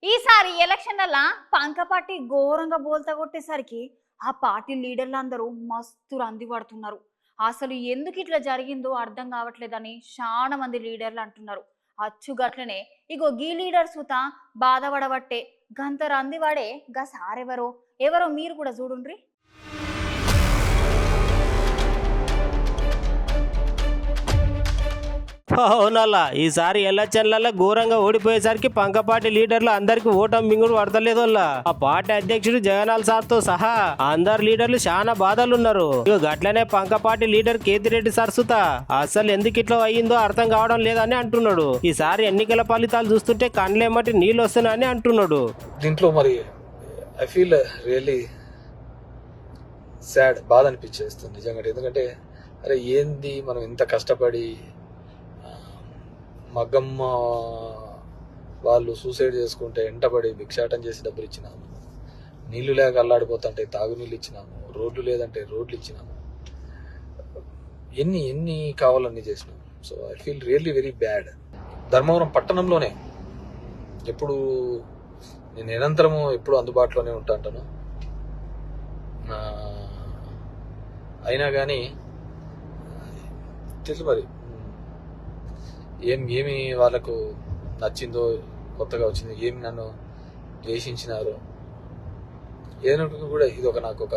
ఈసారి ఎలక్షన్ల పంక పార్టీ ఘోరంగా బోల్తా కొట్టేసరికి ఆ పార్టీ లీడర్లందరూ మస్తు రంది పడుతున్నారు. అసలు ఎందుకు ఇట్లా జరిగిందో అర్థం కావట్లేదని చాలా మంది లీడర్లు అంటున్నారు. అచ్చుగట్లనే ఇగో గీ లీడర్ సుత బాధపడబట్టే గంత రంది వాడే గా సారెవరో ఎవరో మీరు కూడా చూడుండ్రి. అవునల్లా ఈసారి ఎలక్షన్లలో ఘోరంగా ఓడిపోయేసరికి పంకపాటి లీడర్లు అందరికి ఓటమి మింగుడు పడతలేదు. ఆ పార్టీ అధ్యక్షుడు జగనాల్ సార్ తో సహా అందరు లీడర్లు చాలా బాధలున్నారు. గట్లనే పంకపాటి లీడర్ కేతిరెడ్డి సరసుత అసలు ఎందుకు ఇట్లా అయ్యిందో అర్థం కావడం లేదని అంటున్నాడు. ఈసారి ఎన్నికల ఫలితాలు చూస్తుంటే కండ్లేమటి నీళ్ళు వస్తున్నాయని అంటున్నాడు. దీంట్లో మరి ఐ ఫీల్ రియల్లీ సాడ్, బాధ అనిపించేస్తుంది నిజంగా. ఎందుకంటే అరే ఏంది మనం ఇంత కష్టపడి మగ్గమ్మ వాళ్ళు సూసైడ్ చేసుకుంటే ఎంటబడి భిక్షాటం చేసి డబ్బులు ఇచ్చినాము, నీళ్లు లేక అల్లాడిపోతుంటే తాగునీళ్ళు ఇచ్చినాము, రోడ్లు లేదంటే రోడ్లు ఇచ్చినాము, ఎన్ని ఎన్ని కావాలన్నీ చేసినాము. So I feel really very bad. Dharmavaram పట్టణంలోనే ఎప్పుడు నేను నిరంతరము ఎప్పుడు అందుబాటులోనే ఉంటాను. అయినా కానీ తెలుసు మరి ఏమి వాళ్ళకు నచ్చిందో, కొత్తగా వచ్చిందో, ఏమి నన్ను ద్వేషించినారో ఏదైనా కూడా ఇది ఒక నాకు ఒక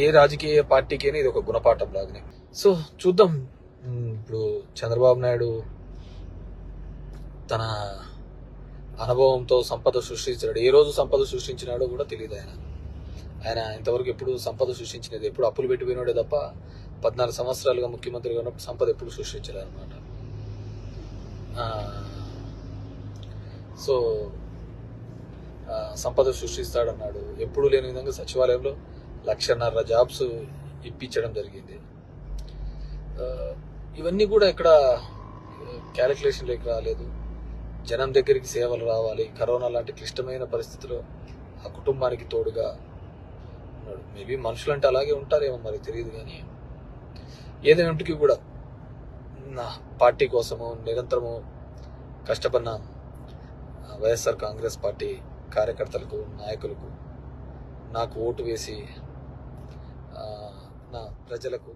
ఏ రాజకీయ పార్టీకైనా ఇది ఒక గుణపాఠం లాగానే. సో చూద్దాం. ఇప్పుడు చంద్రబాబు నాయుడు తన అనుభవంతో సంపద సృష్టించాడు. ఏ రోజు సంపద సృష్టించినాడో కూడా తెలియదు. ఆయన ఇంతవరకు ఎప్పుడు సంపద సృష్టించినది, ఎప్పుడు అప్పులు పెట్టిపోయినాడే తప్ప 14 సంవత్సరాలుగా ముఖ్యమంత్రిగా ఉన్నప్పుడు సంపద ఎప్పుడు సృష్టించలేదు అనమాట. సో సంపద సృష్టిస్తాడన్నాడు. ఎప్పుడు లేని విధంగా సచివాలయంలో 1,50,000 జాబ్స్ ఇప్పించడం జరిగింది. ఇవన్నీ కూడా ఇక్కడ క్యాలిక్యులేషన్లోకి రాలేదు. జనం దగ్గరికి సేవలు రావాలి. కరోనా లాంటి క్లిష్టమైన పరిస్థితిలో ఆ కుటుంబానికి తోడుగా ఉన్నాడు. మేబీ మనుషులంటే అలాగే ఉంటారేమో మరి తెలియదు. కానీ ఏదైనప్పటికీ కూడా నా పార్టీ కోసము నిరంతరము కష్టపడిన వైఎస్ఆర్ కాంగ్రెస్ పార్టీ కార్యకర్తలకు, నాయకులకు, నాకు ఓటు వేసి నా ప్రజలకు